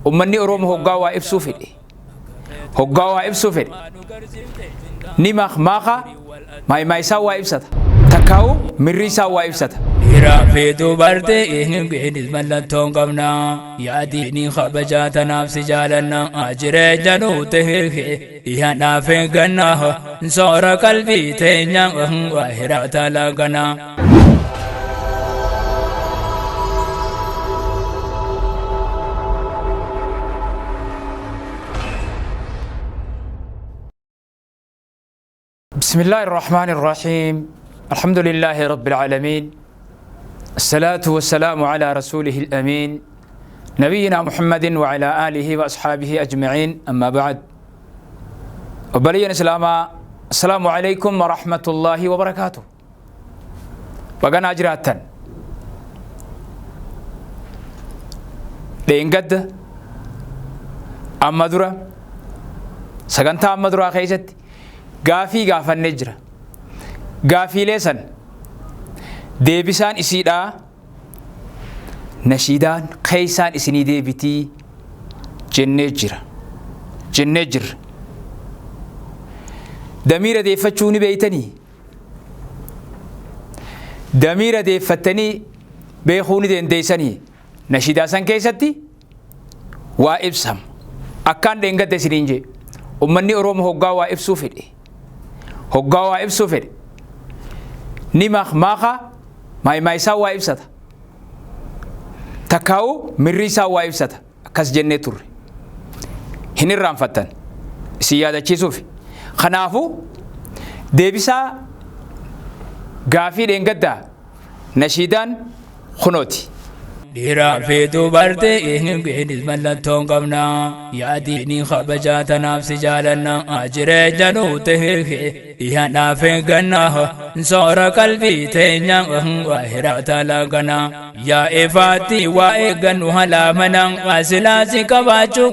ummanni Oromoo hoggaa waa ibsuu fedhe hoggaa waa ibsuu fedhe ni maaka maayisaa waa ibsata takkaa'u mirri isaa waa ibsata. Raafii dubartii ingeenis mallattoon qabna yaadini kabajaa tanaaf si jaalanna jireenya nuti hirkee dhiyaadhaaf eegganna soora qalbii teenya waa hiraata laagana. بسم الله الرحمن الرحيم الحمد لله رب العالمين الصلاة والسلام على رسوله الأمين نبينا محمد وعلى آله وأصحابه أجمعين أما بعد وبلينا السلام عليكم ورحمة الله وبركاته بقنا أجراتا لين قد أما درا سقنتا أما درا خيست غافي غافا نجرة غافي ليسن deebisaan isiidhaa nashiidaan keeysaan isinii deebitii jennee jirra damiira deeffachuu ni beeytanii damiira deeffattanii beekuu ni dandeeysanii nashiidaa san keessatti waa ibsam akkaan dheengadda isiniin jee ummanni Oromoo hoggaa waa ibsuu fedhe ni maaka maayisaa waa ibsata takkaa'u mirri isaa waa ibsata akkas jennee turre hin irraanfattan isin yaadachiisuuf kanaafu deebisaa gaafii dheengaddaa nashiidaan kunooti. Raafii dubartii ingeenis mallattoon qabna yaadini kabajaa tanaaf si jaalanna jireenya nuti hirkee dhiyaadhaaf eegganna soora qalbii teenya waa hiraata laagana. Yaa ifaatti waa eeggannu halaamana silaa si qabaachuu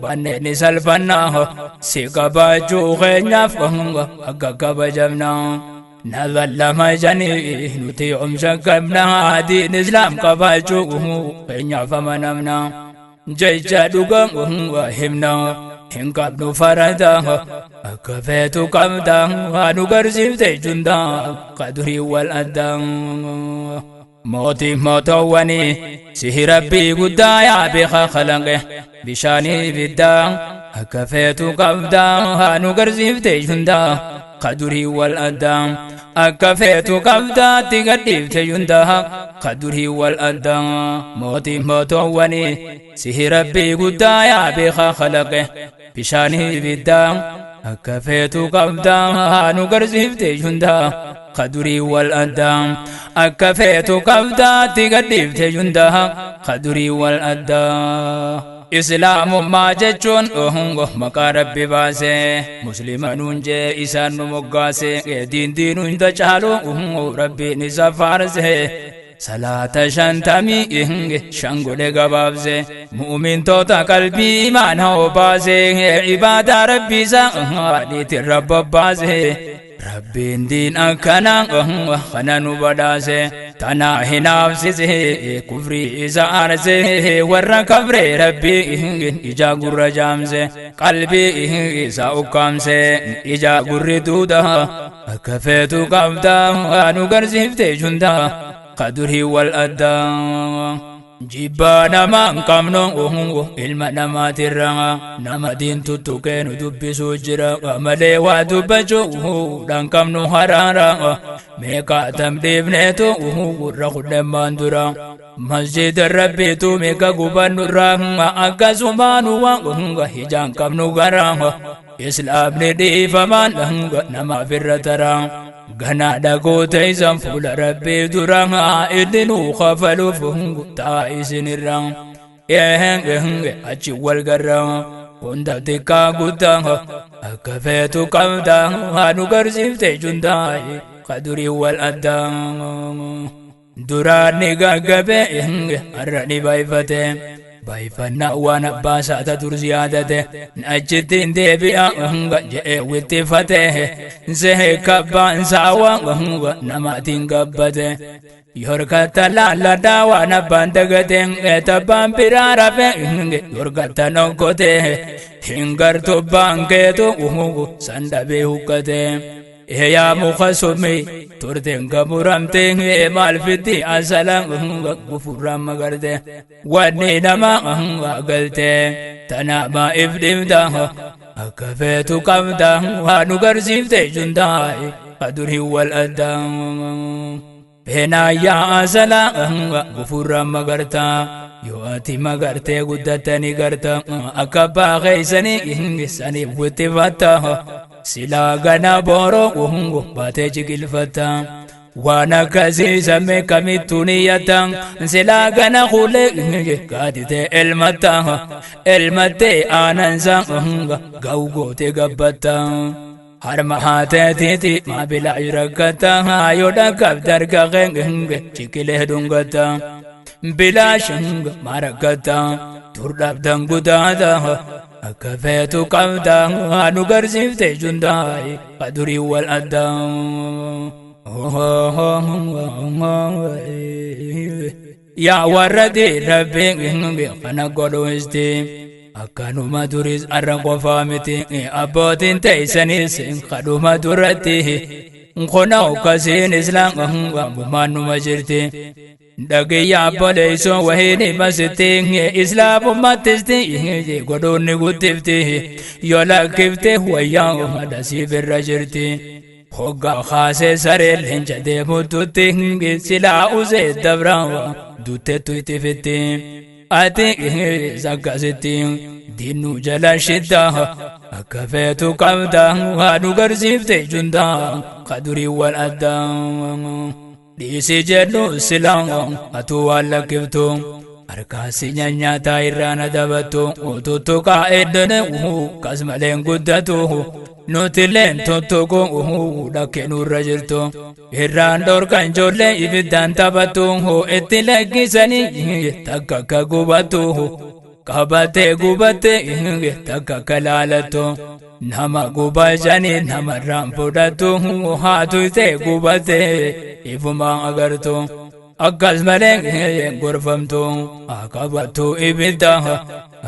banneen ni salphanna si qabaachuu keenyaaf akka kabajamna. نظلم جني نتيعم شكبنا دين إسلام قبالشوه بينيا فمنمنا جيجا دوغم وهمنا هنقب نفردا كفيت قمدا ونقرسيب تجندا قدري والأدام موتي موتواني سهي ربي قدايا بخا خلقه بشاني بدا كفيت قمدا ونقرسيب تجندا قدري والأدام أكفيت قبضة تقديف تجندها قدري والأدام موتي موتواني سهي ربي قدايا بخا خلقه بشانه بالدام أكفيت قبضة نقرزيف تجندها قدري والأدام أكفيت قبضة تقديف تجندها قدري والأدام إسلام ما جتون مكا ربي باسه مسلمانون جي إسان مقاسه دين انت چالو ربي نسافارسه صلاة شانتامي شانگول غبابسه مؤمن توتا قلبي مانهو باسه عبادة ربي ساقه رب باسه ربين دين أكنا خنانو بداسه تناهي نفسه كفري إزارسه ورّا كبري ربي إجا قرر جامسه قلبي إسا أقامسه إجا قرر دودا كفيت قبدا ونقرزفت جندا قدره والأدام جبانا ما انقمنو علم نما ترغا نما دين تتوكين دبسو جرا ملي ودبجو دانقمنو حرارا ميكا تمديبنيتو ورخو دماندورا مسجد الربي تو ميكا قبان الرحمة أكا سمانو وانغا هجان قمنو غرا إسلام ندي فمان نما فرترا غنا دغو تيزم فول ربي دران إدنو خفلو فهنغ تايسن الران يهنغ أجي والغران كنت تكا قدان أكفيتو قمدان هنغرزيف تجنداي قدري والأدان دران نغاقبه أراني بايفتين بايفنا وانا باساتا ترزيادته نأجتين ديبيا جئ واتفته زهي كبان ساوا نماتين قبته yorkata la dawa na bandagaten etabam pirara fe yorkata nonkote hingar to bangeto sanda be hukate ya mukhasumi turten gamuramte malfiti asalam gufuram magarde wani nama galte tanama ibdimda akafetu kamda wanu garsifte jundai qaduri wal adam bena ya asala gufuram magarta yoati magarte guddatani garta akaba ghaisani ingisani wutifata sila gana boro bate jigilfata wana kazi same kamituniyatan sila gana khule kadite elmate anansa gaugote gabbata har mahate titi ma bila irakata yoda kabdar genge chikile dungata bila shang marakata turdab dangudada akafetu kamda anu garsifte jundai qaduri wal adam ya waradi rabbi kana godo este akanu maduris arrango famiti abotin taisanis kadu madurati khona okasin islam manu majirti dagiya bole so wahini masiti islam matisti godoni gutifti yola kifte huya madasi birrajirti hoga khase sare lenjade mututi sila uze dabrawa dute tuitifti ati zakasiti dinu jala shidda akafetu kamda wanu garsifte junda qaduri wal adam disi jennu silang atu wala kiftu arkasi nyanyata irana dabatu ututu ka edene kasmalen guddatu nutilen totogo dakenu rajirtu irandor kanjole ibidan tabatu etilagisani takaka gubatu kabate gubate takakalalatu nama gubajani nama rampudatu hatu te gubate ifuma agartu akkas maleng gorfamtu akabatu ibida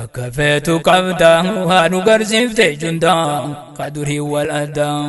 akafetu kamda hanu garsifte junda qaduri wal adam